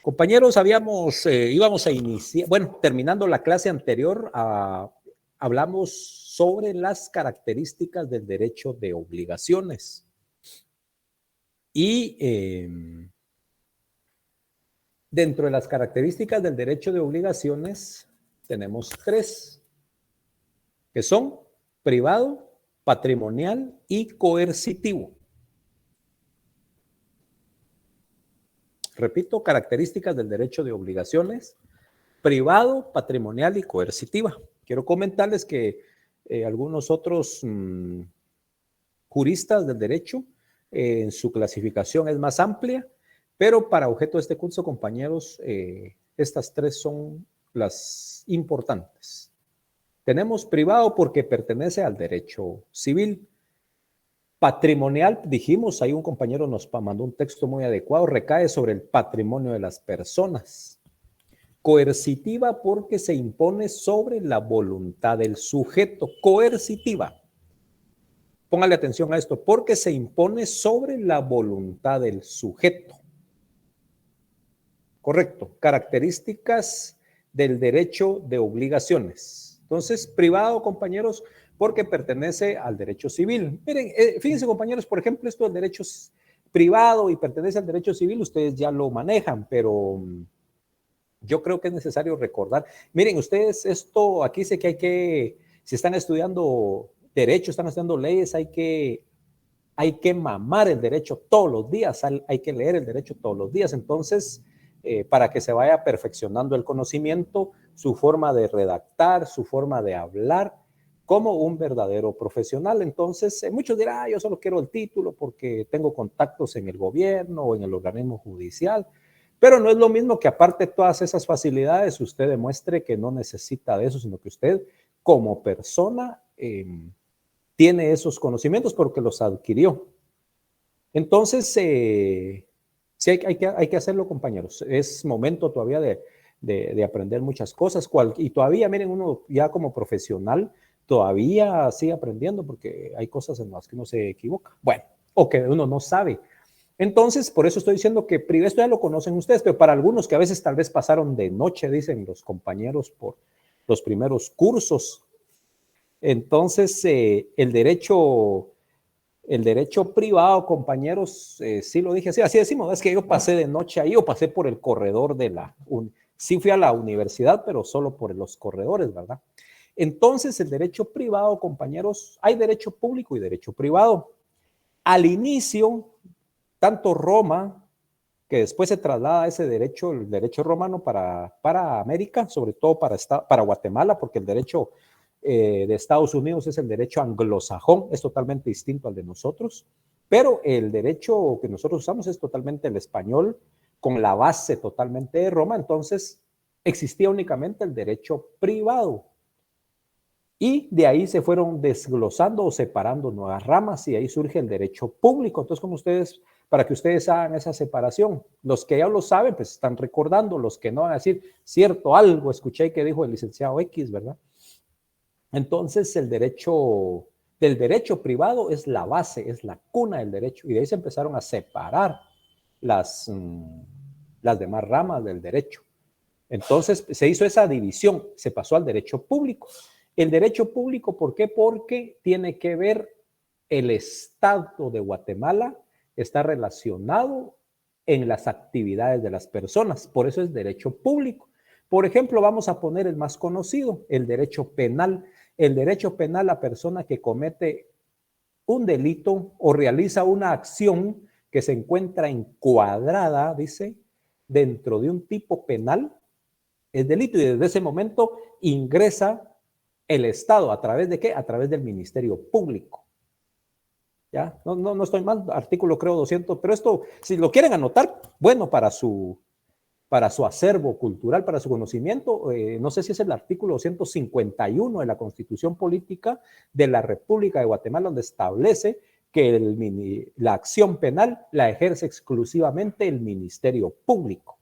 Compañeros, íbamos a iniciar, bueno, terminando la clase anterior, hablamos sobre las características del derecho de obligaciones. Y dentro de las características del derecho de obligaciones, tenemos tres, que son privado, patrimonial y coercitivo. Repito, características del derecho de obligaciones, privado, patrimonial y coercitiva. Quiero comentarles que algunos otros juristas del derecho, en su clasificación es más amplia, pero para objeto de este curso, compañeros, estas tres son las importantes. Tenemos privado porque pertenece al derecho civil. Patrimonial, dijimos, ahí un compañero nos mandó un texto muy adecuado, recae sobre el patrimonio de las personas. Coercitiva porque se impone sobre la voluntad del sujeto. Coercitiva. Póngale atención a esto, porque se impone sobre la voluntad del sujeto. Correcto. Características del derecho de obligaciones. Entonces, privado, compañeros, porque pertenece al derecho civil. Miren, fíjense, compañeros, por ejemplo, esto del derecho privado y pertenece al derecho civil, ustedes ya lo manejan, pero yo creo que es necesario recordar. Miren, ustedes, esto aquí dice que hay que, si están estudiando derecho, están estudiando leyes, hay que mamar el derecho todos los días, hay que leer el derecho todos los días. Entonces, para que se vaya perfeccionando el conocimiento, su forma de redactar, su forma de hablar, como un verdadero profesional. Entonces, muchos dirán, yo solo quiero el título porque tengo contactos en el gobierno o en el organismo judicial, pero no es lo mismo que aparte de todas esas facilidades, usted demuestre que no necesita de eso, sino que usted como persona tiene esos conocimientos porque los adquirió. Entonces, sí hay que hacerlo, compañeros. Es momento todavía de aprender muchas cosas. Y todavía, miren, uno ya como profesional todavía sigue aprendiendo porque hay cosas en las que uno se equivoca. Bueno, o que uno no sabe. Entonces, por eso estoy diciendo que esto ya lo conocen ustedes, pero para algunos que a veces tal vez pasaron de noche, dicen los compañeros, por los primeros cursos. Entonces, el derecho privado, compañeros, sí lo dije así decimos, es que yo pasé de noche ahí o pasé por el corredor sí fui a la universidad, pero solo por los corredores, ¿verdad? Entonces, el derecho privado, compañeros, hay derecho público y derecho privado. Al inicio, tanto Roma, que después se traslada ese derecho, el derecho romano para América, sobre todo para Guatemala, porque el derecho de Estados Unidos es el derecho anglosajón, es totalmente distinto al de nosotros, pero el derecho que nosotros usamos es totalmente el español, con la base totalmente de Roma. Entonces existía únicamente el derecho privado, y de ahí se fueron desglosando o separando nuevas ramas, y ahí surge el derecho público. Entonces, para que ustedes hagan esa separación, los que ya lo saben, pues están recordando, los que no van a decir, cierto, algo escuché que dijo el licenciado X, ¿verdad? Entonces, del derecho privado es la base, es la cuna del derecho, y de ahí se empezaron a separar las demás ramas del derecho. Entonces, se hizo esa división, se pasó al derecho público. El derecho público, ¿por qué? Porque tiene que ver el Estado de Guatemala, está relacionado en las actividades de las personas, por eso es derecho público. Por ejemplo, vamos a poner el más conocido, el derecho penal. El derecho penal, la persona que comete un delito o realiza una acción que se encuentra encuadrada, dice, dentro de un tipo penal, es delito, y desde ese momento ingresa el Estado. ¿A través de qué? A través del Ministerio Público. ¿Ya? No estoy mal, artículo creo 200, pero esto, si lo quieren anotar, bueno, para su acervo cultural, para su conocimiento, no sé si es el artículo 251 de la Constitución Política de la República de Guatemala, donde establece que la acción penal la ejerce exclusivamente el Ministerio Público,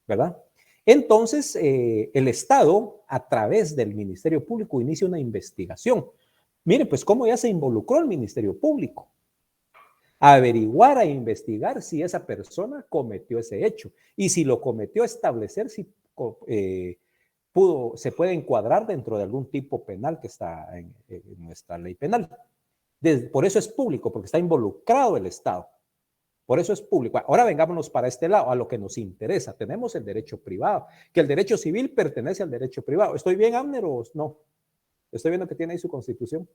¿verdad? Entonces, el Estado, a través del Ministerio Público, inicia una investigación. Miren, pues, cómo ya se involucró el Ministerio Público. a averiguar, a investigar si esa persona cometió ese hecho. Y si lo cometió, establecer si se puede encuadrar dentro de algún tipo penal que está en nuestra ley penal. Por eso es público, porque está involucrado el Estado. Por eso es público. Ahora vengámonos para este lado, a lo que nos interesa. Tenemos el derecho privado, que el derecho civil pertenece al derecho privado. ¿Estoy bien, Abner, o no? Estoy viendo que tiene ahí su constitución.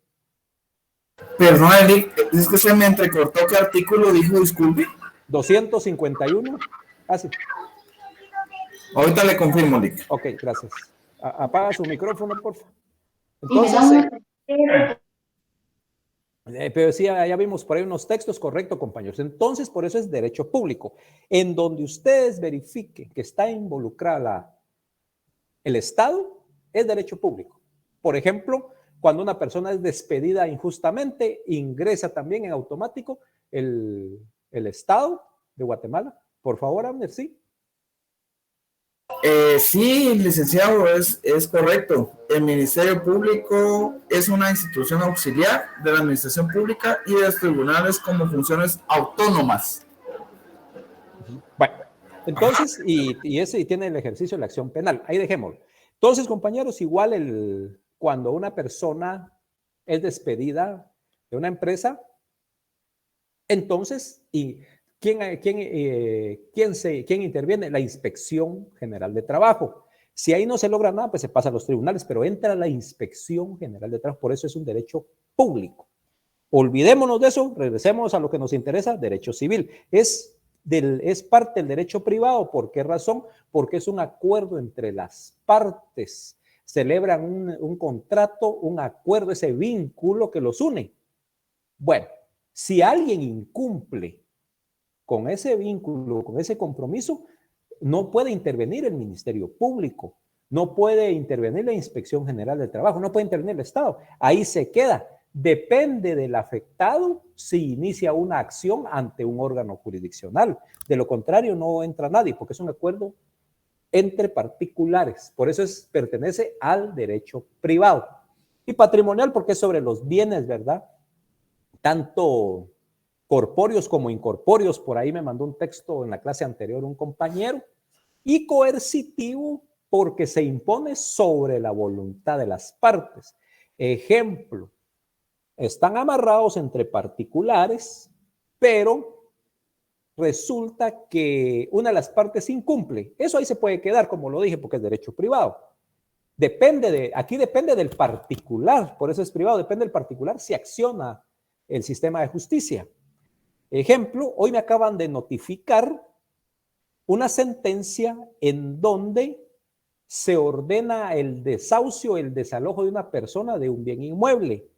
Perdón, Eric, es que se me entrecortó. ¿Qué artículo dijo? Disculpe. 251. Ah, sí. Ahorita le confirmo, Eric. Ok, gracias. Apaga su micrófono, por favor. Entonces, pero sí, ya vimos por ahí unos textos, correcto, compañeros. Entonces, por eso es derecho público. En donde ustedes verifiquen que está involucrada el Estado, es derecho público. Por ejemplo, cuando una persona es despedida injustamente, ingresa también en automático el Estado de Guatemala. Por favor, Abner, sí. Sí, licenciado, es correcto. El Ministerio Público es una institución auxiliar de la administración pública y de los tribunales como funciones autónomas. Bueno, entonces, y tiene el ejercicio de la acción penal. Ahí dejémoslo. Entonces, compañeros, igual cuando una persona es despedida de una empresa, entonces, ¿quién interviene? La Inspección General de Trabajo. Si ahí no se logra nada, pues se pasa a los tribunales, pero entra la Inspección General de Trabajo. Por eso es un derecho público. Olvidémonos de eso, regresemos a lo que nos interesa, derecho civil. Es parte del derecho privado. ¿Por qué razón? Porque es un acuerdo entre las partes. Celebran un contrato, un acuerdo, ese vínculo que los une. Bueno, si alguien incumple con ese vínculo, con ese compromiso, no puede intervenir el Ministerio Público, no puede intervenir la Inspección General del Trabajo, no puede intervenir el Estado. Ahí se queda. Depende del afectado si inicia una acción ante un órgano jurisdiccional. De lo contrario, no entra nadie, porque es un acuerdo entre particulares. Por eso pertenece al derecho privado. Y patrimonial, porque es sobre los bienes, ¿verdad? Tanto corpóreos como incorpóreos. Por ahí me mandó un texto en la clase anterior un compañero. Y coercitivo, porque se impone sobre la voluntad de las partes. Ejemplo, están amarrados entre particulares, pero resulta que una de las partes incumple. Eso ahí se puede quedar, como lo dije, porque es derecho privado. Aquí depende del particular, por eso es privado, depende del particular si acciona el sistema de justicia. Ejemplo, hoy me acaban de notificar una sentencia en donde se ordena el desahucio, el desalojo de una persona de un bien inmueble.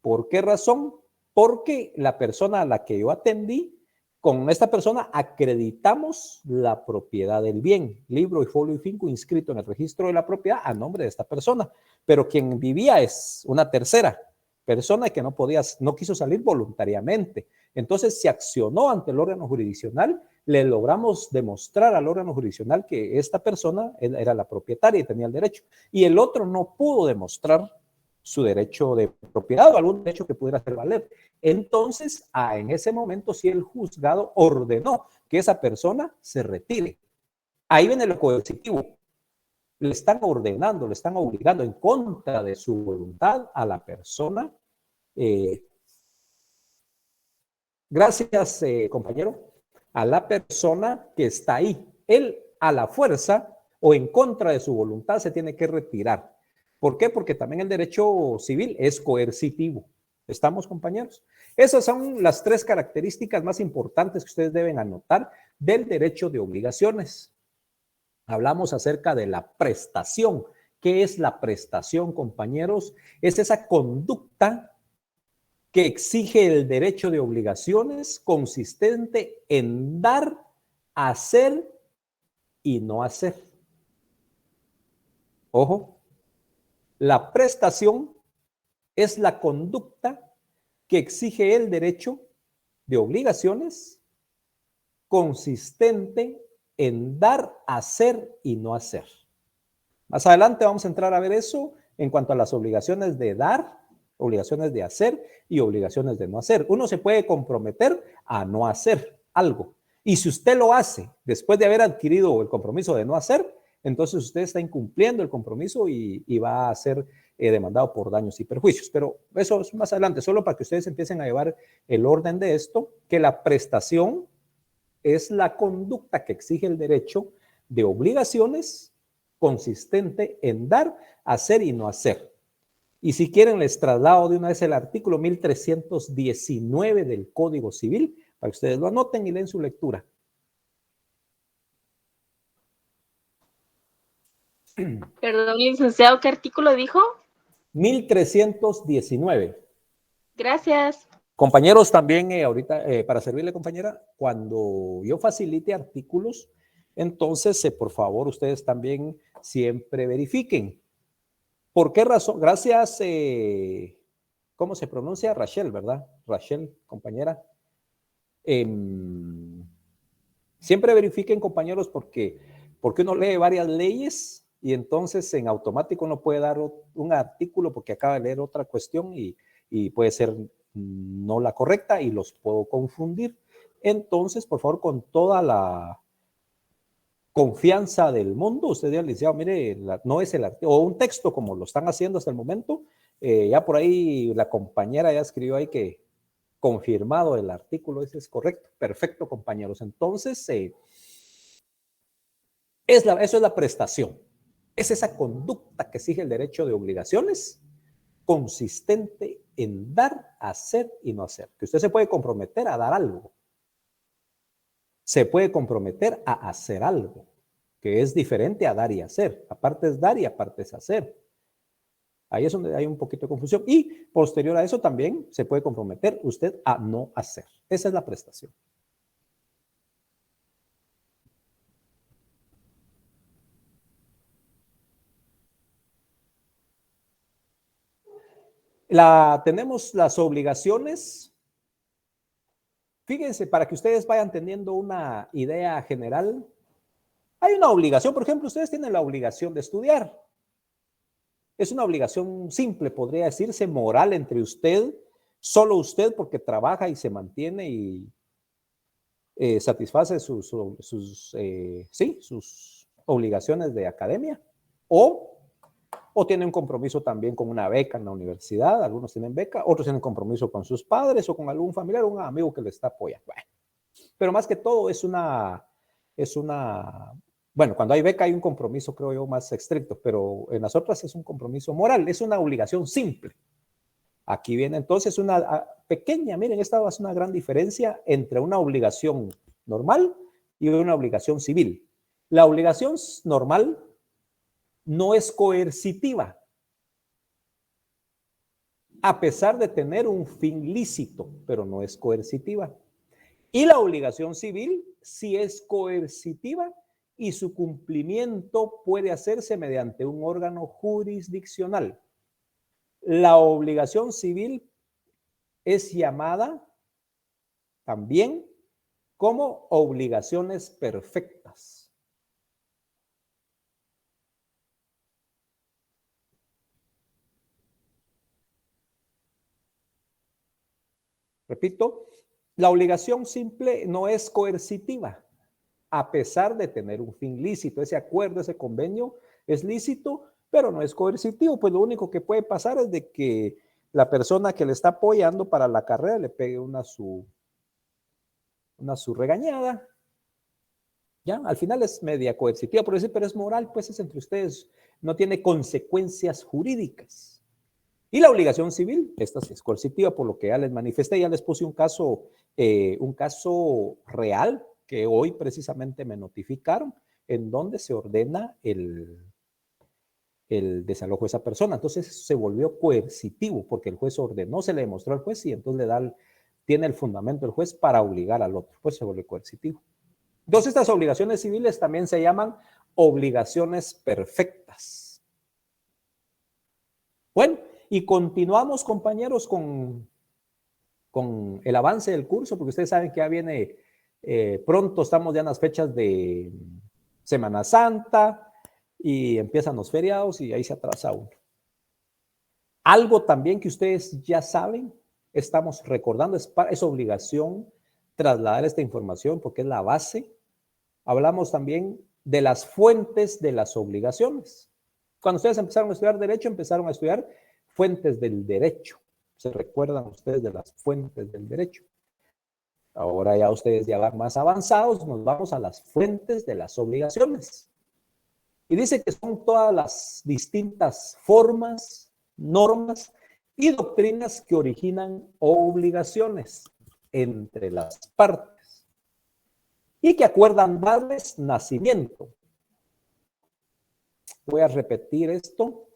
¿Por qué razón? Porque la persona a la que yo atendí, con esta persona acreditamos la propiedad del bien, libro y folio y finco inscrito en el registro de la propiedad a nombre de esta persona, pero quien vivía es una tercera persona que no quiso salir voluntariamente. Entonces se accionó ante el órgano jurisdiccional, le logramos demostrar al órgano jurisdiccional que esta persona era la propietaria y tenía el derecho, y el otro no pudo demostrar su derecho de propiedad o algún derecho que pudiera hacer valer. Entonces, en ese momento, sí el juzgado ordenó que esa persona se retire. Ahí viene lo coercitivo. Le están ordenando, le están obligando en contra de su voluntad a la persona. Gracias, compañero, a la persona que está ahí. Él, a la fuerza o en contra de su voluntad, se tiene que retirar. ¿Por qué? Porque también el derecho civil es coercitivo. ¿Estamos, compañeros? Esas son las tres características más importantes que ustedes deben anotar del derecho de obligaciones. Hablamos acerca de la prestación. ¿Qué es la prestación, compañeros? Es esa conducta que exige el derecho de obligaciones consistente en dar, hacer y no hacer. Ojo, la prestación es la conducta que exige el derecho de obligaciones consistente en dar, hacer y no hacer. Más adelante vamos a entrar a ver eso en cuanto a las obligaciones de dar, obligaciones de hacer y obligaciones de no hacer. Uno se puede comprometer a no hacer algo. Y si usted lo hace después de haber adquirido el compromiso de no hacer, entonces usted está incumpliendo el compromiso y va a ser demandado por daños y perjuicios. Pero eso es más adelante, solo para que ustedes empiecen a llevar el orden de esto, que la prestación es la conducta que exige el derecho de obligaciones consistente en dar, hacer y no hacer. Y si quieren les traslado de una vez el artículo 1319 del Código Civil, para que ustedes lo anoten y den su lectura. Perdón, licenciado, ¿qué artículo dijo? 1319. Gracias. Compañeros, también ahorita, para servirle, compañera, cuando yo facilite artículos, entonces, por favor, ustedes también siempre verifiquen. ¿Por qué razón? Gracias, ¿cómo se pronuncia? Rachel, ¿verdad? Rachel, compañera. Siempre verifiquen, compañeros, porque uno lee varias leyes y entonces en automático uno puede dar un artículo porque acaba de leer otra cuestión y puede ser no la correcta y los puedo confundir. Entonces, por favor, con toda la confianza del mundo, usted ya licenciado, mire, no es el artículo, o un texto como lo están haciendo hasta el momento, ya por ahí la compañera ya escribió ahí que confirmado el artículo, ese es correcto, perfecto, compañeros. Entonces, eso es la prestación, es esa conducta que exige el derecho de obligaciones consistente en dar, hacer y no hacer, que usted se puede comprometer a dar algo, se puede comprometer a hacer algo, que es diferente a dar y hacer. Aparte es dar y aparte es hacer. Ahí es donde hay un poquito de confusión. Y posterior a eso también se puede comprometer usted a no hacer. Esa es la prestación. Tenemos las obligaciones. Fíjense, para que ustedes vayan teniendo una idea general, hay una obligación, por ejemplo, ustedes tienen la obligación de estudiar. Es una obligación simple, podría decirse, moral entre usted, solo usted porque trabaja y se mantiene y satisface sus obligaciones de academia. O tiene un compromiso también con una beca en la universidad, algunos tienen beca, otros tienen compromiso con sus padres o con algún familiar o un amigo que les está apoyando. Bueno, pero más que todo bueno, cuando hay beca hay un compromiso, creo yo, más estricto, pero en las otras es un compromiso moral, es una obligación simple. Aquí viene entonces una pequeña, miren, esta es una gran diferencia entre una obligación normal y una obligación civil. La obligación normal no es coercitiva, a pesar de tener un fin lícito, pero no es coercitiva. Y la obligación civil sí es coercitiva y su cumplimiento puede hacerse mediante un órgano jurisdiccional. La obligación civil es llamada también como obligaciones perfectas. Repito, la obligación simple no es coercitiva, a pesar de tener un fin lícito. Ese acuerdo, ese convenio es lícito, pero no es coercitivo. Pues lo único que puede pasar es de que la persona que le está apoyando para la carrera le pegue una su regañada. Ya, al final es media coercitiva, por decir, pero es moral, pues es entre ustedes, no tiene consecuencias jurídicas. Y la obligación civil, esta sí es coercitiva, por lo que ya les manifesté, ya les puse un caso real que hoy precisamente me notificaron, en donde se ordena el desalojo de esa persona. Entonces se volvió coercitivo, porque el juez ordenó, se le demostró al juez y entonces tiene el fundamento el juez para obligar al otro, pues se volvió coercitivo. Entonces estas obligaciones civiles también se llaman obligaciones perfectas. Bueno, y continuamos, compañeros, con el avance del curso, porque ustedes saben que ya viene pronto, estamos ya en las fechas de Semana Santa y empiezan los feriados y ahí se atrasa uno. Algo también que ustedes ya saben, estamos recordando, es obligación trasladar esta información porque es la base. Hablamos también de las fuentes de las obligaciones. Cuando ustedes empezaron a estudiar derecho, empezaron a estudiar fuentes del derecho. ¿Se recuerdan ustedes de las fuentes del derecho? Ahora ya ustedes ya van más avanzados, nos vamos a las fuentes de las obligaciones. Y dice que son todas las distintas formas, normas y doctrinas que originan obligaciones entre las partes y que acuerdan darles nacimiento. Voy a repetir esto.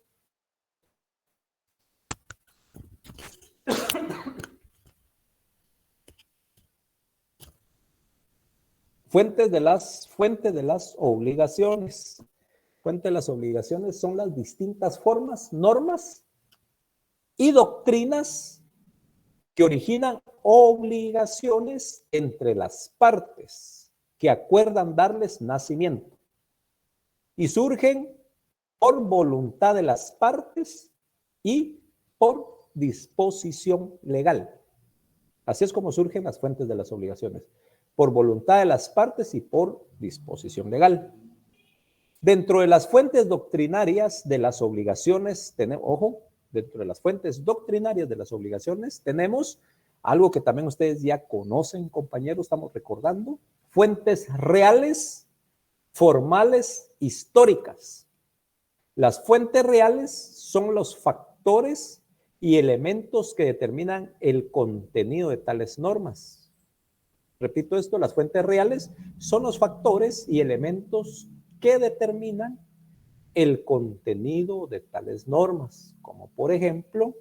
Fuentes de las obligaciones. Fuentes de las obligaciones son las distintas formas, normas y doctrinas que originan obligaciones entre las partes que acuerdan darles nacimiento y surgen por voluntad de las partes y por disposición legal. Así es como surgen las fuentes de las obligaciones, por voluntad de las partes y por disposición legal. Dentro de las fuentes doctrinarias de las obligaciones, dentro de las fuentes doctrinarias de las obligaciones, tenemos algo que también ustedes ya conocen, compañeros, estamos recordando, fuentes reales, formales, históricas. Las fuentes reales son los factores y elementos que determinan el contenido de tales normas. Repito esto, las fuentes reales son los factores y elementos que determinan el contenido de tales normas, como por ejemplo,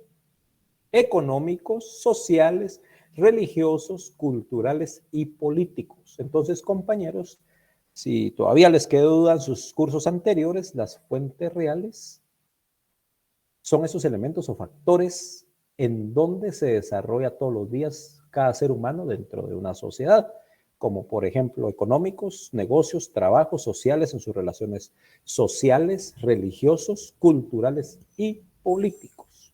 económicos, sociales, religiosos, culturales y políticos. Entonces, compañeros, si todavía les queda duda en sus cursos anteriores, las fuentes reales son esos elementos o factores en donde se desarrolla todos los días cada ser humano dentro de una sociedad, como por ejemplo económicos, negocios, trabajos sociales en sus relaciones sociales, religiosos, culturales y políticos.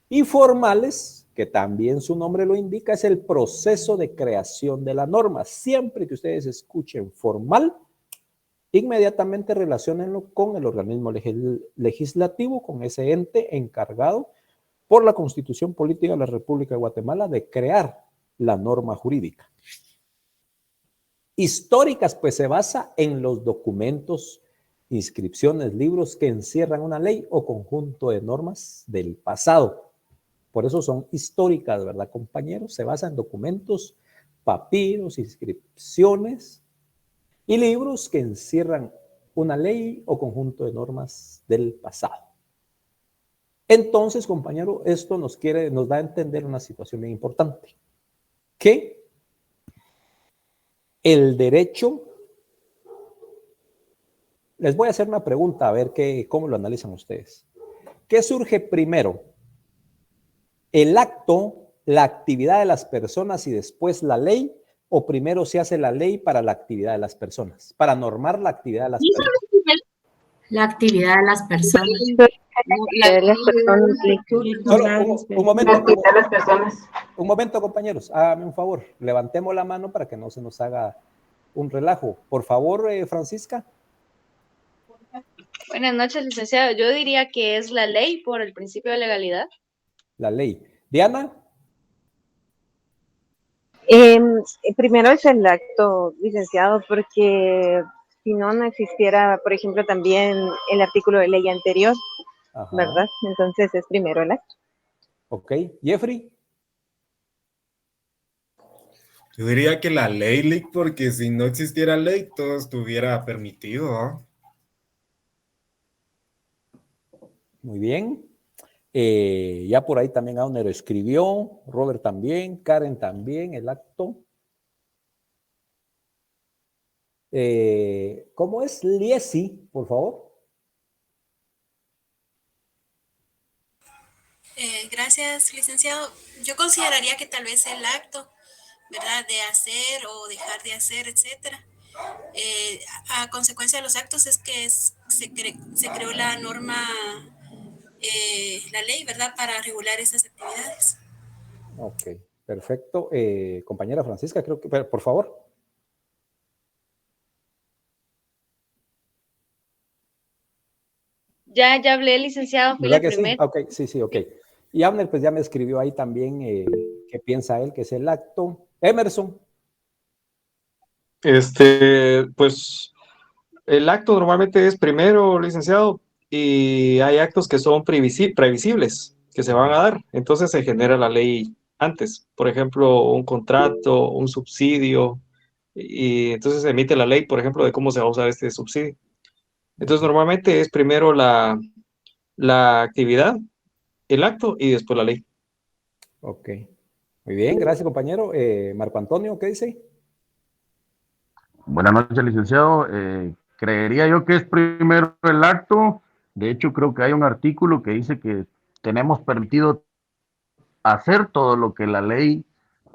Y formales, que también su nombre lo indica, es el proceso de creación de la norma. Siempre que ustedes escuchen formal, inmediatamente relaciónenlo con el organismo legislativo, con ese ente encargado por la Constitución Política de la República de Guatemala de crear la norma jurídica. Históricas, pues se basa en los documentos, inscripciones, libros que encierran una ley o conjunto de normas del pasado. Por eso son históricas, ¿verdad, compañeros? Se basa en documentos, papiros, inscripciones y libros que encierran una ley o conjunto de normas del pasado. Entonces, compañero, esto nos da a entender una situación bien importante, que el derecho, les voy a hacer una pregunta, a ver cómo lo analizan ustedes. ¿Qué surge primero? ¿El acto, la actividad de las personas y después la ley? ¿O primero se hace la ley para la actividad de las personas? Para normar la actividad de las personas. La actividad de las personas. Solo un momento. Un momento, compañeros. Háganme un favor. Levantemos la mano para que no se nos haga un relajo. Por favor, Francisca. Buenas noches, licenciado. Yo diría que es la ley por el principio de legalidad. La ley. Diana. Primero es el acto, licenciado, porque si no, no existiera, por ejemplo, también el artículo de ley anterior, ajá, ¿verdad? Entonces es primero el acto. Ok. Jeffrey. Yo diría que la ley, Lick, porque si no existiera ley, todo estuviera permitido, ¿no? Muy bien. Ya por ahí también Auner escribió, Robert también, Karen también, el acto. ¿Cómo es? Liesi, por favor. Gracias, licenciado. Yo consideraría que tal vez el acto, ¿verdad?, de hacer o dejar de hacer, etcétera. A consecuencia de los actos es que se creó la norma la ley, ¿verdad? Para regular esas actividades. Ok, perfecto. Compañera Francisca, creo que, por favor. Ya hablé, licenciado, fui ¿Verdad la que sí? primera. Ok, sí, ok. Y Abner, pues ya me escribió ahí también qué piensa él, que es el acto. Emerson. Pues el acto normalmente es primero, licenciado, y hay actos que son previsibles, que se van a dar. Entonces se genera la ley antes. Por ejemplo, un contrato, un subsidio, y entonces se emite la ley, por ejemplo, de cómo se va a usar este subsidio. Entonces normalmente es primero la actividad, el acto y después la ley. Ok, muy bien, gracias compañero. Marco Antonio, ¿qué dice? Buenas noches, licenciado. Creería yo que es primero el acto. De hecho, creo que hay un artículo que dice que tenemos permitido hacer todo lo que la ley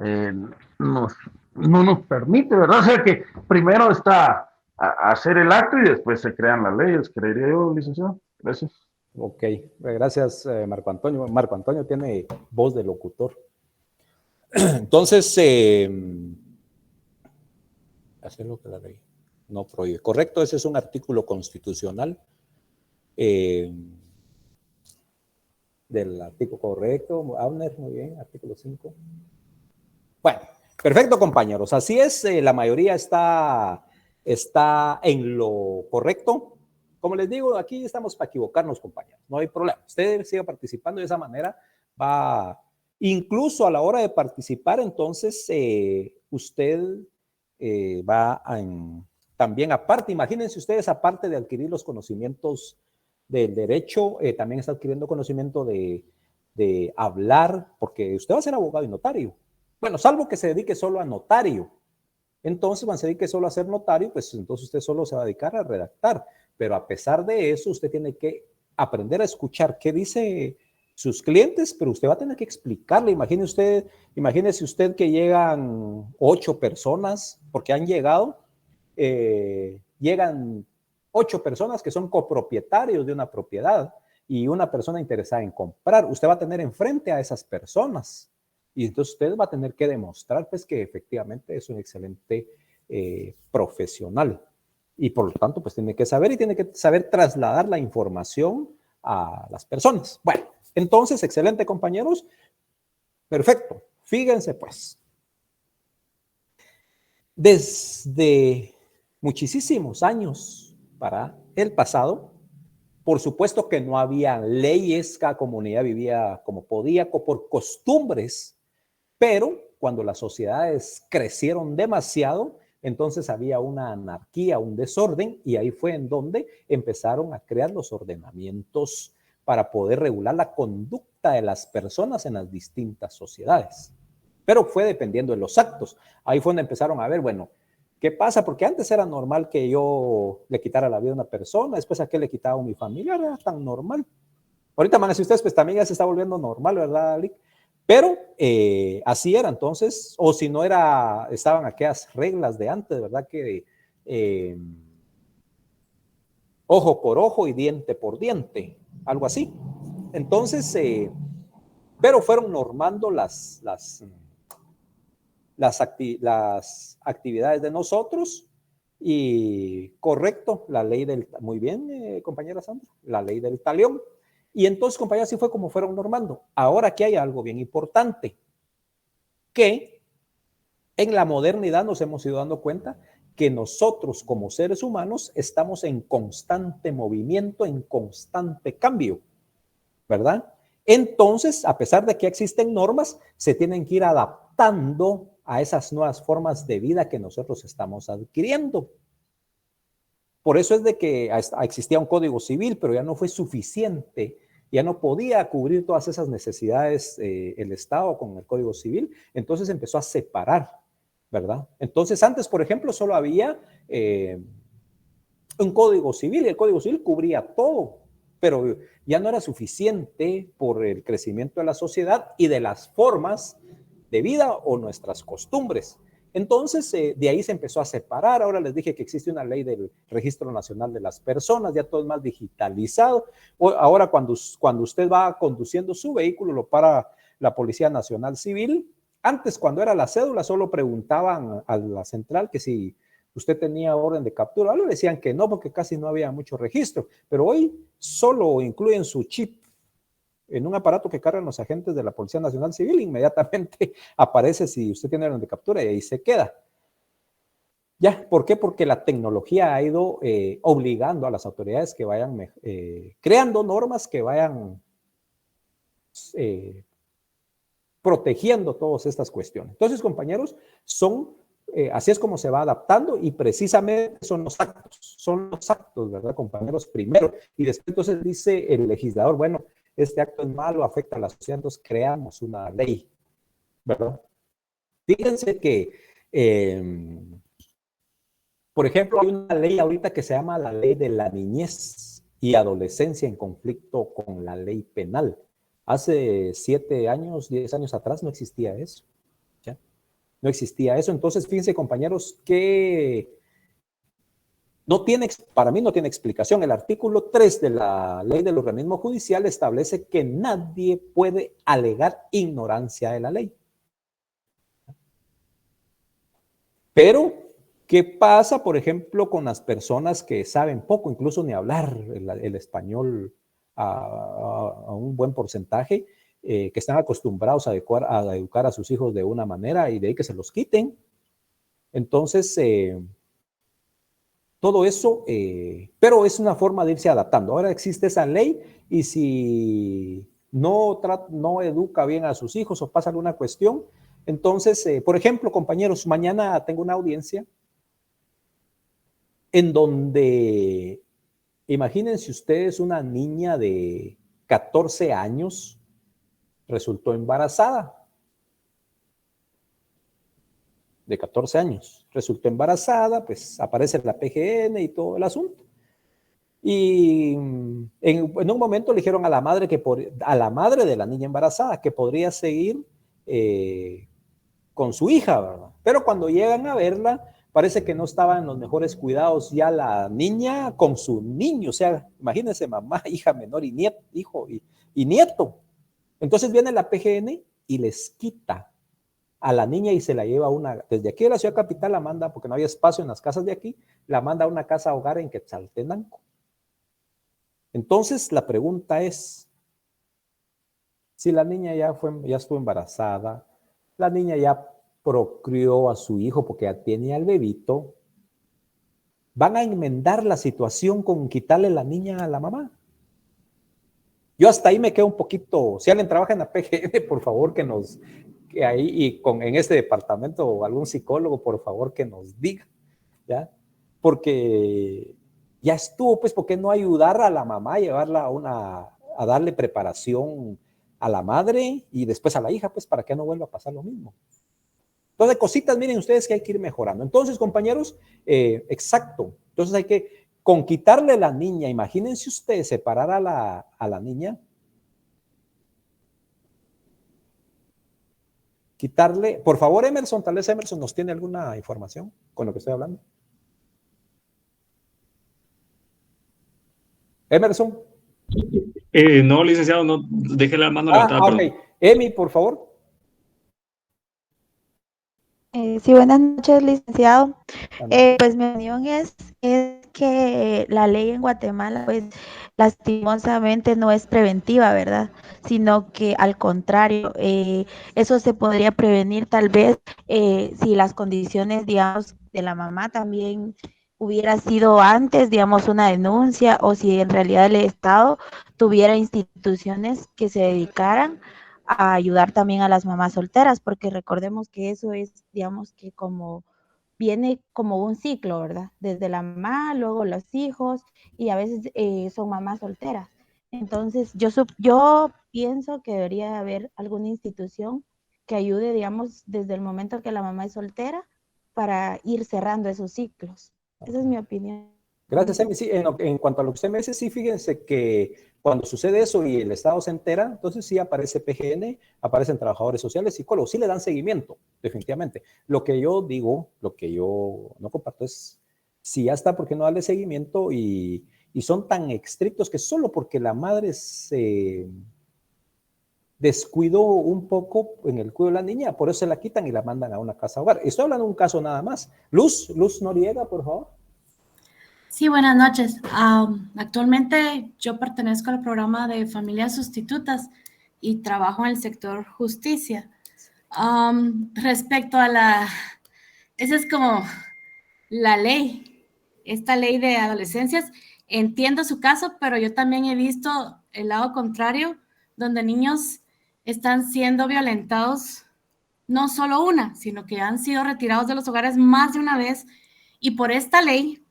eh, nos, no nos permite, ¿verdad? O sea que primero está hacer el acto y después se crean las leyes, creería yo, licenciado. Gracias. Ok, gracias Marco Antonio. Marco Antonio tiene voz de locutor. Entonces, hacer lo que la ley no prohíbe. Correcto, ese es un artículo constitucional del artículo correcto. Abner, muy bien, artículo 5. Bueno, perfecto, compañeros. Así es, la mayoría está en lo correcto. Como les digo, aquí estamos para equivocarnos, compañeros. No hay problema. Usted siga participando de esa manera. Va, incluso a la hora de participar, entonces, usted va también aparte, imagínense ustedes, aparte de adquirir los conocimientos del derecho, también está adquiriendo conocimiento de hablar, porque usted va a ser abogado y notario. Bueno, salvo que se dedique solo a notario. Entonces, cuando se dedique solo a ser notario, pues entonces usted solo se va a dedicar a redactar. Pero a pesar de eso, usted tiene que aprender a escuchar qué dice sus clientes, pero usted va a tener que explicarle. Imagínese usted que llegan 8 personas, porque han llegado, llegan 8 personas que son copropietarios de una propiedad y una persona interesada en comprar. Usted va a tener enfrente a esas personas. Y entonces usted va a tener que demostrar pues, que efectivamente es un excelente profesional. Y por lo tanto, pues tiene que saber trasladar la información a las personas. Bueno, entonces, excelente, compañeros. Perfecto. Fíjense, pues. Desde muchísimos años para el pasado, por supuesto que no había leyes, cada comunidad vivía como podía, por costumbres. Pero cuando las sociedades crecieron demasiado, entonces había una anarquía, un desorden, y ahí fue en donde empezaron a crear los ordenamientos para poder regular la conducta de las personas en las distintas sociedades. Pero fue dependiendo de los actos. Ahí fue donde empezaron a ver, bueno, ¿qué pasa? Porque antes era normal que yo le quitara la vida a una persona, después a qué le quitaba a mi familiar, era tan normal. Ahorita, man, si ustedes, pues también ya se está volviendo normal, ¿verdad, Alic? Pero así era entonces, o si no era, estaban aquellas reglas de antes, ¿verdad? Que ojo por ojo y diente por diente, algo así. Entonces, pero fueron normando las actividades de nosotros y correcto, la ley del, muy bien, compañera Sandra, la ley del talión. Y entonces, compañeros, así fue como fueron normando. Ahora aquí hay algo bien importante, que en la modernidad nos hemos ido dando cuenta que nosotros como seres humanos estamos en constante movimiento, en constante cambio, ¿verdad? Entonces, a pesar de que existen normas, se tienen que ir adaptando a esas nuevas formas de vida que nosotros estamos adquiriendo. Por eso es de que existía un código civil, pero ya no fue suficiente, ya no podía cubrir todas esas necesidades el Estado con el código civil, entonces empezó a separar, ¿verdad? Entonces antes, por ejemplo, solo había un código civil y el código civil cubría todo, pero ya no era suficiente por el crecimiento de la sociedad y de las formas de vida o nuestras costumbres. Entonces, de ahí se empezó a separar. Ahora les dije que existe una ley del Registro Nacional de las Personas, ya todo es más digitalizado. Ahora, cuando usted va conduciendo su vehículo, lo para la Policía Nacional Civil. Antes, cuando era la cédula, solo preguntaban a la central que si usted tenía orden de captura. Ahora le decían que no, porque casi no había mucho registro. Pero hoy solo incluyen su chip en un aparato que cargan los agentes de la Policía Nacional Civil. Inmediatamente aparece si usted tiene orden de captura y ahí se queda. ¿Ya? ¿Por qué? Porque la tecnología ha ido obligando a las autoridades que vayan creando normas que vayan protegiendo todas estas cuestiones. Entonces, compañeros, así es como se va adaptando y precisamente son los actos, ¿verdad, compañeros? Primero, y después entonces dice el legislador, bueno, este acto es malo, afecta a la sociedad, entonces creamos una ley, ¿verdad? Fíjense que, por ejemplo, hay una ley ahorita que se llama la ley de la niñez y adolescencia en conflicto con la ley penal. Hace 7 años, 10 años atrás no existía eso. ¿Ya? No existía eso. Entonces, fíjense, compañeros, que para mí no tiene explicación. El artículo 3 de la ley del organismo judicial establece que nadie puede alegar ignorancia de la ley. Pero, ¿qué pasa, por ejemplo, con las personas que saben poco, incluso ni hablar el español a un buen porcentaje, que están acostumbrados a educar a sus hijos de una manera y de ahí que se los quiten? Entonces, todo eso, pero es una forma de irse adaptando. Ahora existe esa ley y si no educa bien a sus hijos o pasa alguna cuestión, entonces, por ejemplo, compañeros, mañana tengo una audiencia en donde, imagínense ustedes, una niña de 14 años resultó embarazada. De 14 años. Resultó embarazada, pues aparece la PGN y todo el asunto. Y en un momento le dijeron a la madre a la madre de la niña embarazada que podría seguir con su hija, ¿verdad? Pero cuando llegan a verla, parece que no estaba en los mejores cuidados ya la niña con su niño. O sea, imagínense, mamá, hija menor y nieto, hijo y nieto. Entonces viene la PGN y les quita a la niña y se la lleva desde aquí de la ciudad capital, la manda, porque no había espacio en las casas de aquí, la manda a una casa hogar en Quetzaltenango. Entonces la pregunta es, si la niña ya estuvo embarazada, la niña ya procreó a su hijo porque ya tiene al bebito, ¿van a enmendar la situación con quitarle la niña a la mamá? Yo hasta ahí me quedo un poquito, si alguien trabaja en la PGN, por favor que ahí y en este departamento o algún psicólogo, por favor, que nos diga, ¿ya? Porque ya estuvo, pues, ¿por qué no ayudar a la mamá, llevarla a darle preparación a la madre y después a la hija, pues, para que no vuelva a pasar lo mismo? Entonces, cositas, miren ustedes que hay que ir mejorando. Entonces, compañeros, exacto. Entonces con quitarle la niña, imagínense ustedes separar a la niña, quitarle, por favor, Emerson, tal vez Emerson nos tiene alguna información con lo que estoy hablando. Emerson. No, licenciado, no, deje la mano levantada. Ok. Emi, por favor. Sí, buenas noches, licenciado. Pues mi opinión es que la ley en Guatemala, pues lastimosamente no es preventiva, ¿verdad? Sino que al contrario, eso se podría prevenir tal vez si las condiciones, digamos, de la mamá también hubiera sido antes, digamos, una denuncia, o si en realidad el Estado tuviera instituciones que se dedicaran a ayudar también a las mamás solteras, porque recordemos que eso es, digamos, que viene como un ciclo, ¿verdad? Desde la mamá, luego los hijos, y a veces son mamás solteras. Entonces, yo pienso que debería haber alguna institución que ayude, digamos, desde el momento que la mamá es soltera, para ir cerrando esos ciclos. Esa es mi opinión. Gracias, Emi. Sí, en cuanto a lo que usted me dice, sí, fíjense que cuando sucede eso y el Estado se entera, entonces sí aparece PGN, aparecen trabajadores sociales, psicólogos, sí le dan seguimiento, definitivamente. Lo que yo digo, lo que yo no comparto es, si ya está, ¿por qué no darle seguimiento? Y son tan estrictos que solo porque la madre se descuidó un poco en el cuidado de la niña, por eso se la quitan y la mandan a una casa hogar. Estoy hablando de un caso nada más. Luz Noriega, por favor. Sí, buenas noches. Actualmente yo pertenezco al programa de familias sustitutas y trabajo en el sector justicia. Respecto a esa es como la ley, esta ley de adolescencias. Entiendo su caso, pero yo también he visto el lado contrario, donde niños están siendo violentados, no solo una, sino que han sido retirados de los hogares más de una vez, y por esta ley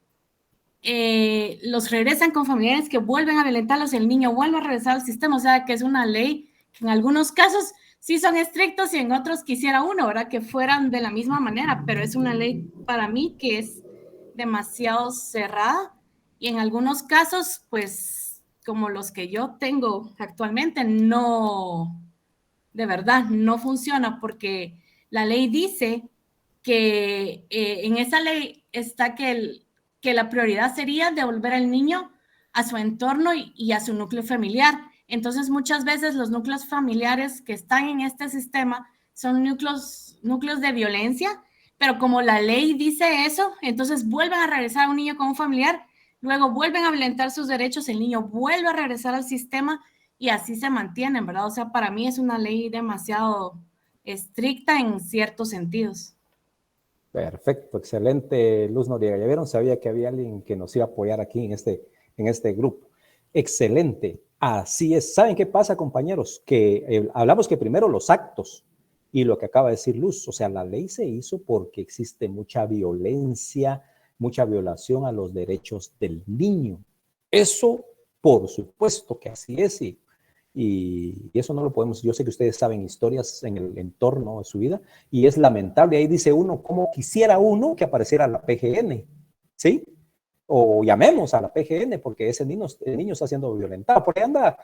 los regresan con familiares que vuelven a violentarlos, el niño vuelve a regresar al sistema, o sea que es una ley que en algunos casos sí son estrictos y en otros quisiera uno, ¿verdad? Que fueran de la misma manera, pero es una ley para mí que es demasiado cerrada y en algunos casos, pues como los que yo tengo actualmente, no, de verdad, no funciona porque la ley dice que en esa ley está que la prioridad sería devolver al niño a su entorno y a su núcleo familiar. Entonces, muchas veces los núcleos familiares que están en este sistema son núcleos de violencia, pero como la ley dice eso, entonces vuelven a regresar a un niño con un familiar, luego vuelven a violentar sus derechos, el niño vuelve a regresar al sistema y así se mantienen, ¿verdad? O sea, para mí es una ley demasiado estricta en ciertos sentidos. Perfecto, excelente, Luz Noriega. Ya vieron, sabía que había alguien que nos iba a apoyar aquí en este grupo. Excelente, así es. ¿Saben qué pasa, compañeros? Que hablamos que primero los actos y lo que acaba de decir Luz, o sea, la ley se hizo porque existe mucha violencia, mucha violación a los derechos del niño. Eso, por supuesto que así es, y eso no lo podemos, yo sé que ustedes saben historias en el entorno de su vida, y es lamentable, ahí dice uno, ¿cómo quisiera uno que apareciera la PGN? ¿Sí? O llamemos a la PGN, porque el niño está siendo violentado. Por ahí anda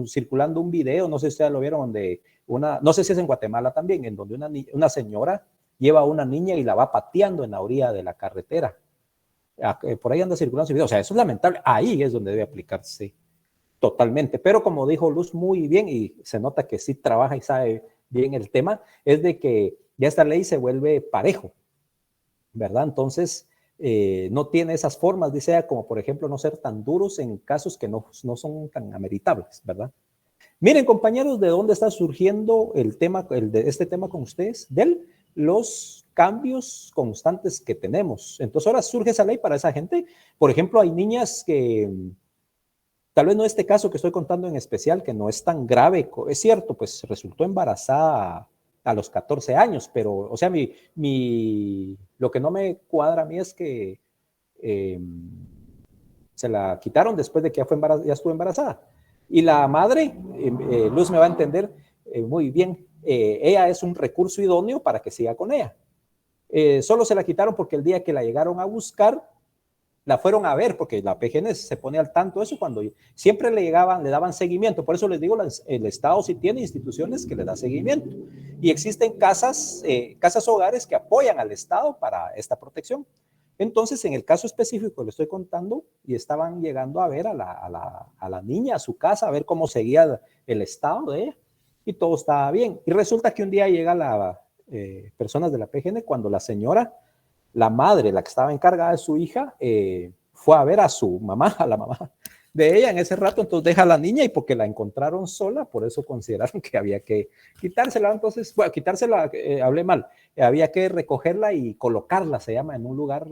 circulando un video, no sé si ustedes lo vieron, donde no sé si es en Guatemala también, en donde una señora lleva a una niña y la va pateando en la orilla de la carretera. Por ahí anda circulando ese video, o sea, eso es lamentable, ahí es donde debe aplicarse totalmente, pero como dijo Luz muy bien, y se nota que sí trabaja y sabe bien el tema, es de que ya esta ley se vuelve parejo, ¿verdad? Entonces, no tiene esas formas, dice ella, como por ejemplo no ser tan duros en casos que no son tan ameritables, ¿verdad? Miren, compañeros, ¿de dónde está surgiendo este tema con ustedes? De los cambios constantes que tenemos. Entonces ahora surge esa ley para esa gente. Por ejemplo, hay niñas que tal vez no este caso que estoy contando en especial, que no es tan grave, es cierto, pues resultó embarazada a los 14 años, pero, o sea, lo que no me cuadra a mí es que se la quitaron después de que ya estuvo embarazada. Y la madre, Luz me va a entender muy bien, ella es un recurso idóneo para que siga con ella. Solo se la quitaron porque el día que la llegaron a buscar, la fueron a ver, porque la PGN se pone al tanto de eso cuando siempre le daban seguimiento. Por eso les digo, el Estado sí tiene instituciones que le da seguimiento. Y existen casas hogares que apoyan al Estado para esta protección. Entonces, en el caso específico le estoy contando, y estaban llegando a ver a la niña a su casa, a ver cómo seguía el estado de ella, y todo estaba bien. Y resulta que un día llega personas de la PGN cuando la señora, la madre, la que estaba encargada de su hija, fue a ver a su mamá, a la mamá de ella en ese rato, entonces deja a la niña y porque la encontraron sola, por eso consideraron que había que quitársela. Entonces, bueno, quitársela, hablé mal, había que recogerla y colocarla, se llama, en un lugar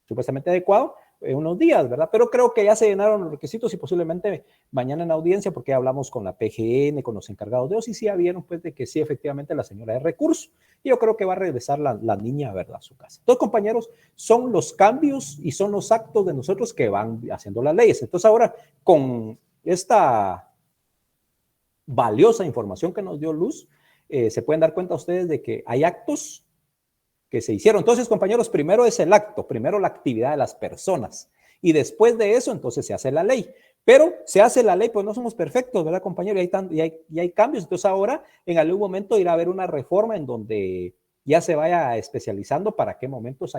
supuestamente adecuado, unos días, ¿verdad? Pero creo que ya se llenaron los requisitos y posiblemente mañana en audiencia, porque hablamos con la PGN, con los encargados de ellos, y sí vieron pues de que sí, efectivamente la señora es recurso, y yo creo que va a regresar la niña, ¿verdad?, a su casa. Entonces, compañeros, son los cambios y son los actos de nosotros que van haciendo las leyes. Entonces, ahora, con esta valiosa información que nos dio Luz, se pueden dar cuenta ustedes de que hay actos que se hicieron. Entonces, compañeros, primero es el acto, primero la actividad de las personas. Y después de eso, entonces se hace la ley. Pero se hace la ley, pues no somos perfectos, ¿verdad, compañero? Y hay cambios. Entonces ahora, en algún momento, irá a haber una reforma en donde ya se vaya especializando para qué momentos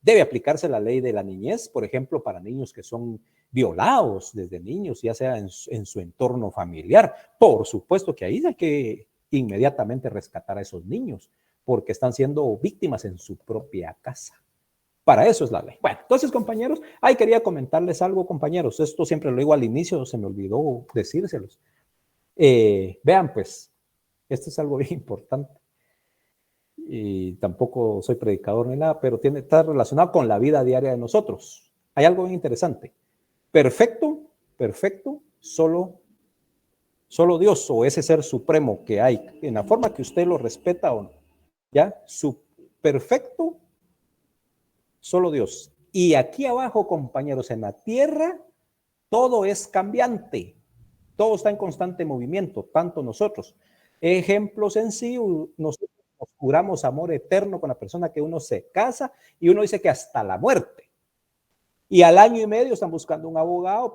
debe aplicarse la ley de la niñez, por ejemplo, para niños que son violados desde niños, ya sea en su entorno familiar. Por supuesto que ahí hay que inmediatamente rescatar a esos niños, porque están siendo víctimas en su propia casa. Para eso es la ley. Bueno, entonces, compañeros, ahí quería comentarles algo, compañeros. Esto siempre lo digo al inicio, se me olvidó decírselos. Vean, pues, esto es algo bien importante. Y tampoco soy predicador ni nada, pero está relacionado con la vida diaria de nosotros. Hay algo bien interesante. Perfecto, solo Dios o ese ser supremo que hay, en la forma que usted lo respeta o no. ¿Ya? Perfecto, solo Dios. Y aquí abajo, compañeros, en la tierra, todo es cambiante. Todo está en constante movimiento, tanto nosotros. Ejemplo sencillo, nosotros nos juramos amor eterno con la persona que uno se casa y uno dice que hasta la muerte. Y al año y medio están buscando un abogado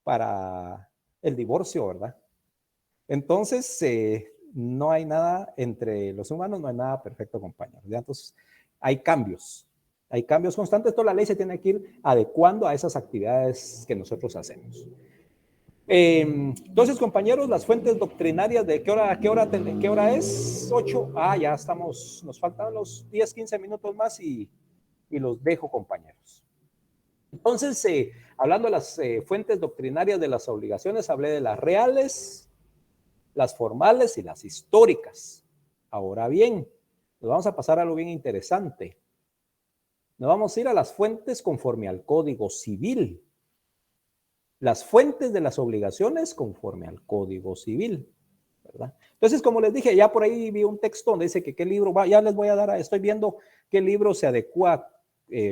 para el divorcio, ¿verdad? Entonces, no hay nada entre los humanos, no hay nada perfecto, compañeros. ¿Ya? Entonces, hay cambios constantes. Toda la ley se tiene que ir adecuando a esas actividades que nosotros hacemos. Entonces, compañeros, las fuentes doctrinarias de ¿qué hora es? 8. Ya estamos, nos faltan los 10, 15 minutos más y los dejo, compañeros. Entonces, hablando de las fuentes doctrinarias de las obligaciones, hablé de las reales, las formales y las históricas. Ahora bien, nos vamos a pasar a algo bien interesante. Nos vamos a ir a las fuentes conforme al Código Civil. Las fuentes de las obligaciones conforme al Código Civil, ¿verdad? Entonces, como les dije, ya por ahí vi un texto donde dice que qué libro va, ya les voy a dar, estoy viendo qué libro se adecua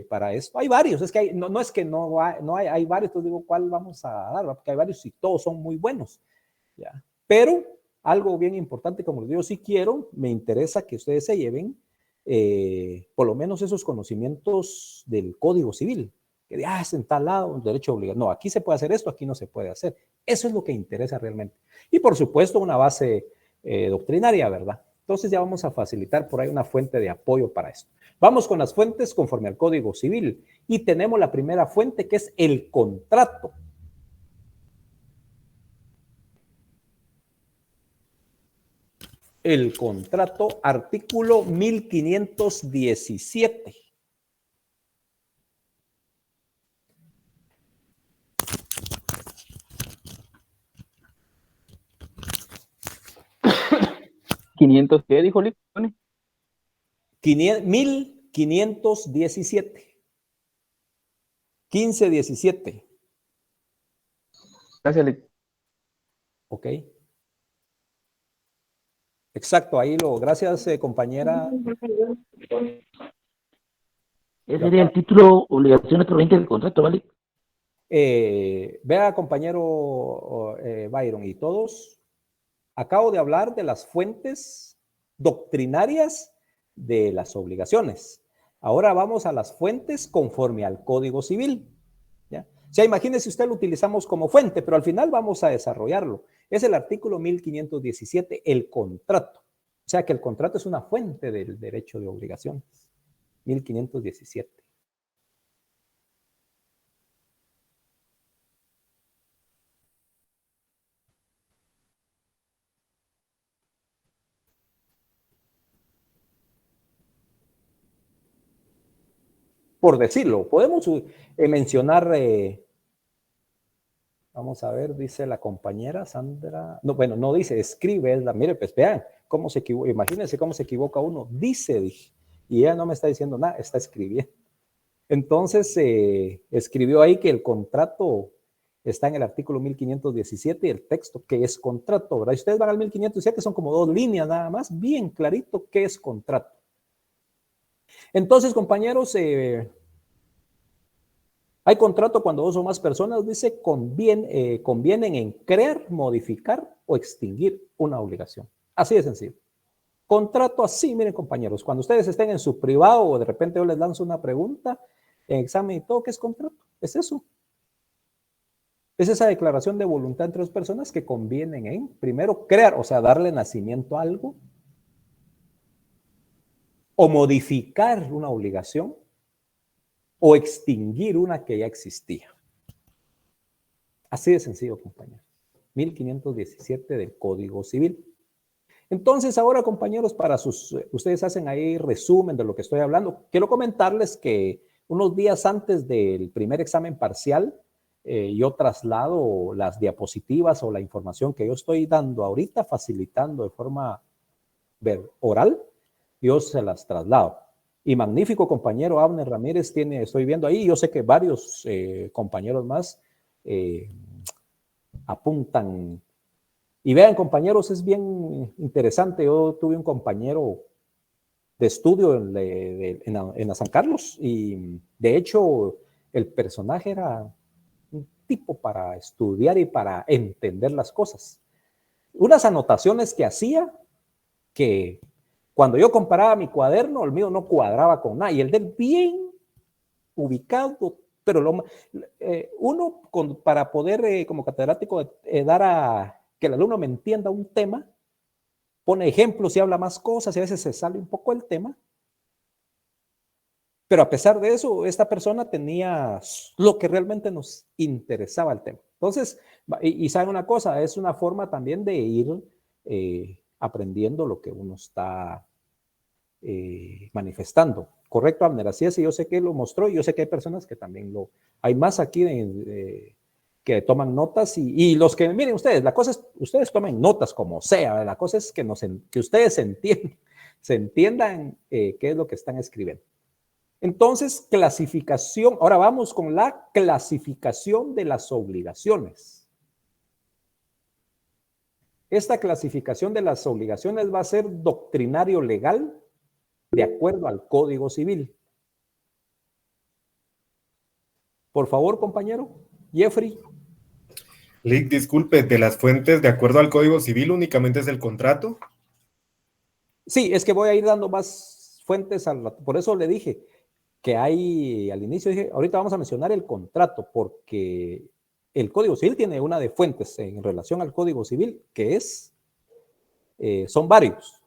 para esto. Hay varios, es que no es que no hay varios, entonces digo, ¿cuál vamos a dar? Porque hay varios y todos son muy buenos, ¿ya? Pero algo bien importante, como les digo, si quiero, me interesa que ustedes se lleven por lo menos esos conocimientos del Código Civil. Que es en tal lado, un derecho obligado. No, aquí se puede hacer esto, aquí no se puede hacer. Eso es lo que interesa realmente. Y por supuesto, una base doctrinaria, ¿verdad? Entonces ya vamos a facilitar por ahí una fuente de apoyo para esto. Vamos con las fuentes conforme al Código Civil. Y tenemos la primera fuente, que es el contrato. El contrato, artículo 1517. ¿500 qué dijo Lip? 1517. 1517. Gracias, Lip. Ok. Exacto, ahí gracias, compañera. Ese sería el título obligaciones provenientes del contrato, ¿vale? Vea, compañero Byron, y todos, acabo de hablar de las fuentes doctrinarias de las obligaciones. Ahora vamos a las fuentes conforme al Código Civil. ¿Ya? O sea, imagínense, usted lo utilizamos como fuente, pero al final vamos a desarrollarlo. Es el artículo 1517, el contrato. O sea, que el contrato es una fuente del derecho de obligaciones. 1517. Por decirlo, podemos mencionar, vamos a ver, dice la compañera Sandra, no, bueno, no dice, escribe, mire, pues vean cómo se equivoca, imagínense cómo se equivoca uno, dice, y ella no me está diciendo nada, está escribiendo. Entonces, escribió ahí que el contrato está en el artículo 1517 y el texto, ¿qué es contrato? ¿Verdad? Y ustedes van al 1517, son como 2 líneas nada más, bien clarito, ¿qué es contrato? Entonces, compañeros, hay contrato cuando 2 o más personas, dice, convienen en crear, modificar o extinguir una obligación. Así de sencillo. Contrato así, miren compañeros, cuando ustedes estén en su privado o de repente yo les lanzo una pregunta en examen y todo, ¿qué es contrato? Es eso. Es esa declaración de voluntad entre dos personas que convienen en, primero, crear, o sea, darle nacimiento a algo, o modificar una obligación, o extinguir una que ya existía. Así de sencillo, compañeros. 1517 del Código Civil. Entonces, ahora, compañeros, ustedes hacen ahí resumen de lo que estoy hablando. Quiero comentarles que unos días antes del primer examen parcial, yo traslado las diapositivas o la información que yo estoy dando ahorita, facilitando de forma oral, yo se las traslado. Y magnífico compañero Abner Ramírez estoy viendo ahí, yo sé que varios compañeros más apuntan. Y vean, compañeros, es bien interesante. Yo tuve un compañero de estudio en la San Carlos y de hecho el personaje era un tipo para estudiar y para entender las cosas. Unas anotaciones que hacía que cuando yo comparaba mi cuaderno, el mío no cuadraba con nada y el del bien ubicado, pero para poder como catedrático dar que el alumno me entienda un tema, pone ejemplos y habla más cosas y a veces se sale un poco el tema. Pero a pesar de eso, esta persona tenía lo que realmente nos interesaba el tema. Entonces, y saben una cosa, es una forma también de ir aprendiendo lo que uno está manifestando. Correcto, Abner, así es, y yo sé que lo mostró y yo sé que hay personas que también hay más aquí que toman notas y los que, miren ustedes, la cosa es, ustedes tomen notas como sea, la cosa es que ustedes se entiendan qué es lo que están escribiendo. Entonces, clasificación, ahora vamos con la clasificación de las obligaciones. Esta clasificación de las obligaciones va a ser doctrinario legal de acuerdo al Código Civil. Por favor, compañero, Jeffrey. Lick, disculpe, de las fuentes de acuerdo al Código Civil únicamente es el contrato. Sí, es que voy a ir dando más fuentes, por eso le dije que hay, al inicio dije, ahorita vamos a mencionar el contrato, porque el Código Civil tiene una de fuentes en relación al Código Civil, que son varios.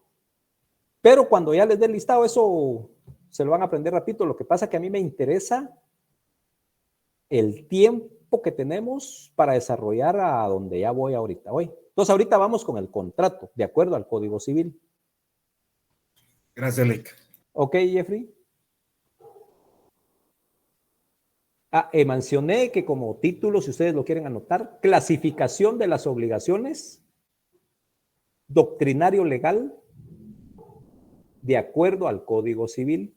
Pero cuando ya les dé el listado, eso se lo van a aprender rapidito. Lo que pasa es que a mí me interesa el tiempo que tenemos para desarrollar a donde ya voy ahorita hoy. Entonces, ahorita vamos con el contrato, de acuerdo al Código Civil. Gracias, Lick. Ok, Jeffrey. Mencioné que como título, si ustedes lo quieren anotar, clasificación de las obligaciones, doctrinario legal, de acuerdo al Código Civil.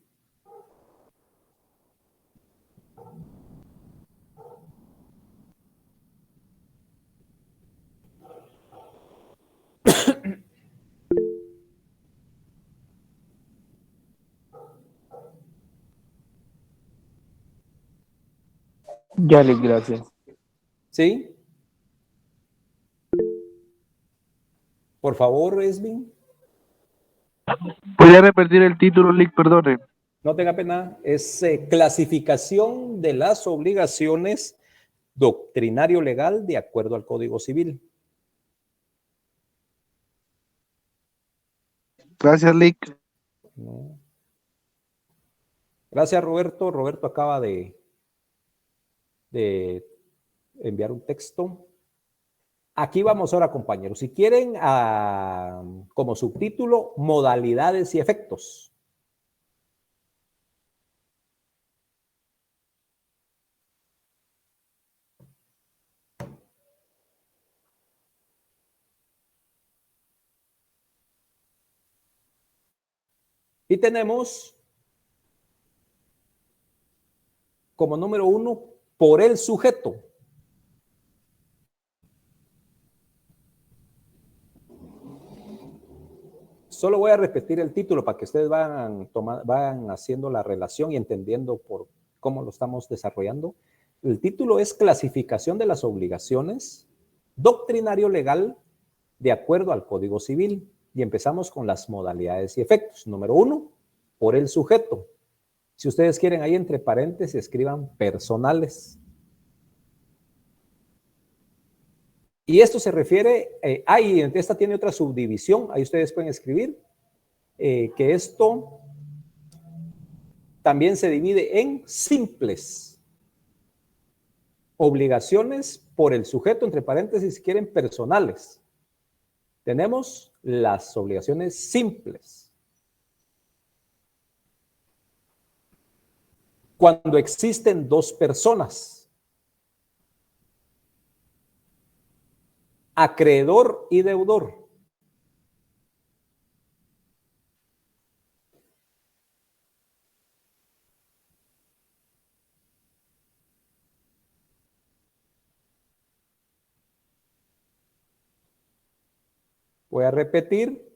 Ya, Lick, gracias. ¿Sí? Por favor, Esvin. ¿Podría repetir el título, Lick? Perdone. No tenga pena. Es clasificación de las obligaciones, doctrinario legal, de acuerdo al Código Civil. Gracias, Lick. No. Gracias, Roberto. Roberto acaba de enviar un texto. Aquí vamos ahora, compañeros. Si quieren, como subtítulo, modalidades y efectos. Y tenemos como número 1, por el sujeto. Solo voy a repetir el título para que ustedes vayan haciendo la relación y entendiendo por cómo lo estamos desarrollando. El título es Clasificación de las obligaciones, doctrinario legal, de acuerdo al Código Civil. Y empezamos con las modalidades y efectos. Número 1, por el sujeto. Si ustedes quieren, ahí entre paréntesis escriban personales. Y esto se refiere, y esta tiene otra subdivisión, ahí ustedes pueden escribir, que esto también se divide en simples. Obligaciones por el sujeto, entre paréntesis, si quieren, personales. Tenemos las obligaciones simples. Cuando existen dos personas, acreedor y deudor. Voy a repetir.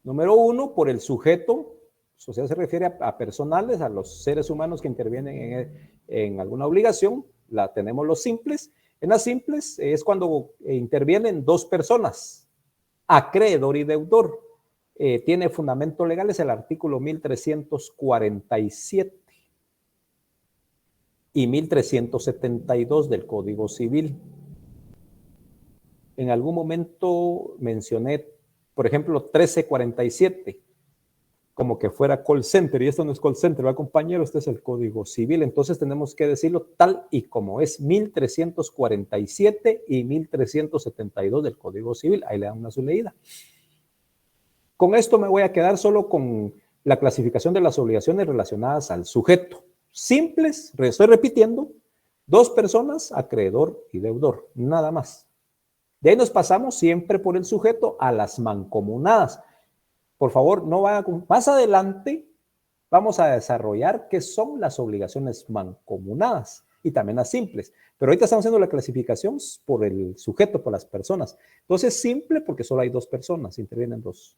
Número 1, por el sujeto. O sea, se refiere a personales, a los seres humanos que intervienen en alguna obligación. Tenemos los simples. En las simples es cuando intervienen dos personas, acreedor y deudor. Tiene fundamento legal, es el artículo 1347 y 1372 del Código Civil. En algún momento mencioné, por ejemplo, 1347, como que fuera call center, y esto no es call center, ¿verdad, compañero? Este es el Código Civil, entonces tenemos que decirlo tal y como es, 1347 y 1372 del Código Civil. Ahí le dan una su leída. Con esto me voy a quedar solo con la clasificación de las obligaciones relacionadas al sujeto. Simples, estoy repitiendo, dos personas, acreedor y deudor, nada más. De ahí nos pasamos siempre por el sujeto a las mancomunadas. Por favor, no vayan. Más adelante vamos a desarrollar qué son las obligaciones mancomunadas y también las simples. Pero ahorita estamos haciendo la clasificación por el sujeto, por las personas. Entonces, simple porque solo hay dos personas, intervienen dos,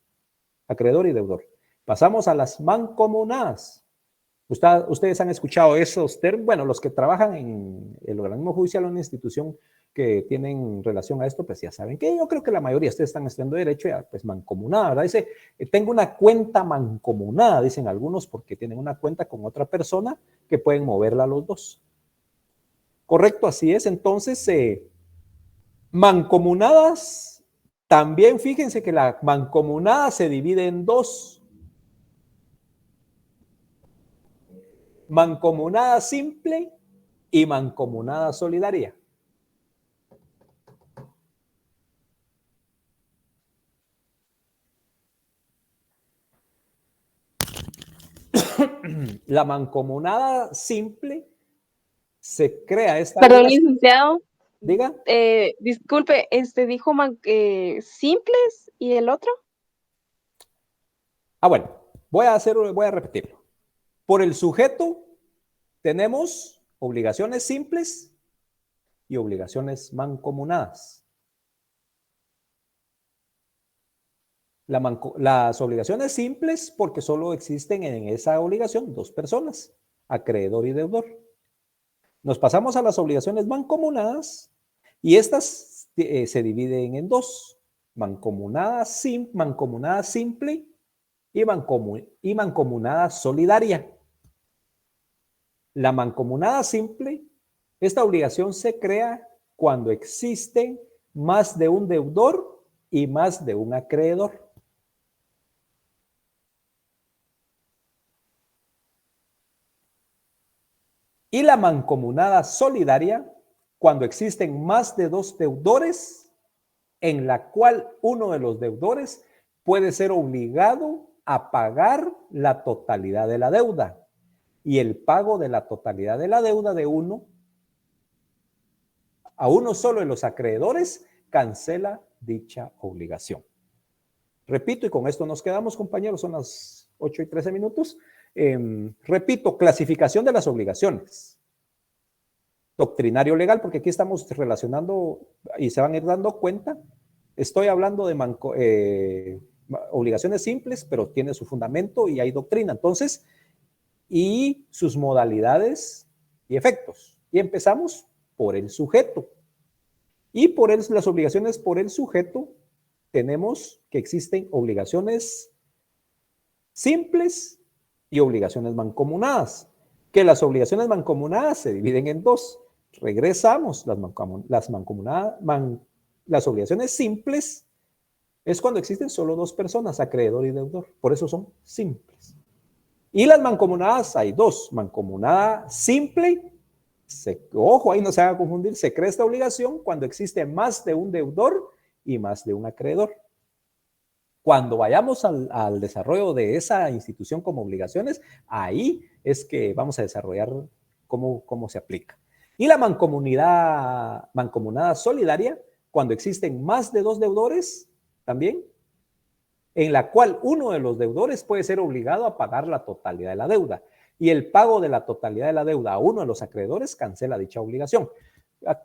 acreedor y deudor. Pasamos a las mancomunadas. Ustedes han escuchado esos términos. Bueno, los que trabajan en el organismo judicial o en una institución que tienen relación a esto, pues ya saben que yo creo que la mayoría de ustedes están estudiando derecho, ya pues mancomunada, ¿verdad? Dice, tengo una cuenta mancomunada, dicen algunos, porque tienen una cuenta con otra persona que pueden moverla a los dos. Correcto, así es. Entonces, mancomunadas, también fíjense que la mancomunada se divide en dos. Mancomunada simple y mancomunada solidaria. La mancomunada simple se crea esta. Perdón, licenciado. Diga. Disculpe, dijo simples y el otro. Bueno, voy a repetirlo. Por el sujeto tenemos obligaciones simples y obligaciones mancomunadas. Las obligaciones simples porque solo existen en esa obligación dos personas, acreedor y deudor. Nos pasamos a las obligaciones mancomunadas y estas se dividen en dos, mancomunada simple y mancomunada solidaria. La mancomunada simple, esta obligación se crea cuando existen más de un deudor y más de un acreedor. Y la mancomunada solidaria, cuando existen más de dos deudores, en la cual uno de los deudores puede ser obligado a pagar la totalidad de la deuda. Y el pago de la totalidad de la deuda de uno a uno solo de los acreedores cancela dicha obligación. Repito, y con esto nos quedamos, compañeros, son las 8:13. Repito, clasificación de las obligaciones. Doctrinario legal, porque aquí estamos relacionando y se van a ir dando cuenta. Estoy hablando de obligaciones simples, pero tiene su fundamento y hay doctrina. Entonces, y sus modalidades y efectos. Y empezamos por el sujeto. Y las obligaciones por el sujeto tenemos que existen obligaciones simples y obligaciones mancomunadas, que las obligaciones mancomunadas se dividen en dos. Regresamos, las obligaciones simples es cuando existen solo dos personas, acreedor y deudor, por eso son simples. Y las mancomunadas hay dos, mancomunada simple, ojo, ahí no se haga confundir, se crea esta obligación cuando existe más de un deudor y más de un acreedor. Cuando vayamos al desarrollo de esa institución como obligaciones, ahí es que vamos a desarrollar cómo se aplica. Y la mancomunada solidaria, cuando existen más de dos deudores también, en la cual uno de los deudores puede ser obligado a pagar la totalidad de la deuda. Y el pago de la totalidad de la deuda a uno de los acreedores cancela dicha obligación.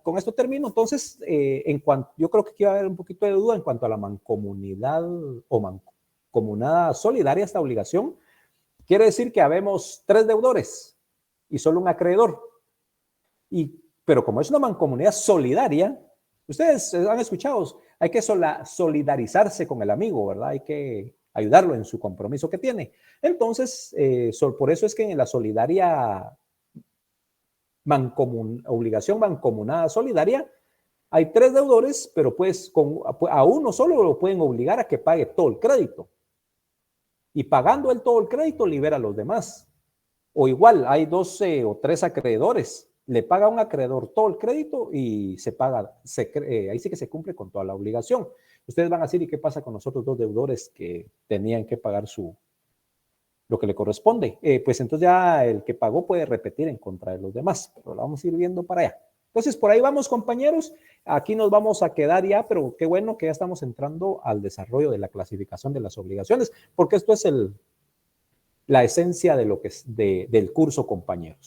Con esto termino. Entonces, yo creo que aquí va a haber un poquito de duda en cuanto a la mancomunidad o mancomunada solidaria, esta obligación. Quiere decir que habemos 3 deudores y solo un acreedor. Pero como es una mancomunidad solidaria, ustedes han escuchado, hay que solidarizarse con el amigo, ¿verdad? Hay que ayudarlo en su compromiso que tiene. Entonces, por eso es que en la solidaria obligación mancomunada solidaria, hay 3 deudores, pero pues a uno solo lo pueden obligar a que pague todo el crédito. Y pagando él todo el crédito, libera a los demás. O igual, hay 12 o 3 acreedores. Le paga a un acreedor todo el crédito y se paga, ahí sí que se cumple con toda la obligación. Ustedes van a decir, ¿y qué pasa con los otros 2 deudores que tenían que pagar lo que le corresponde? Pues entonces ya el que pagó puede repetir en contra de los demás, pero lo vamos a ir viendo para allá. Entonces, por ahí vamos, compañeros. Aquí nos vamos a quedar ya, pero qué bueno que ya estamos entrando al desarrollo de la clasificación de las obligaciones, porque esto es la esencia de lo que es del curso, compañeros.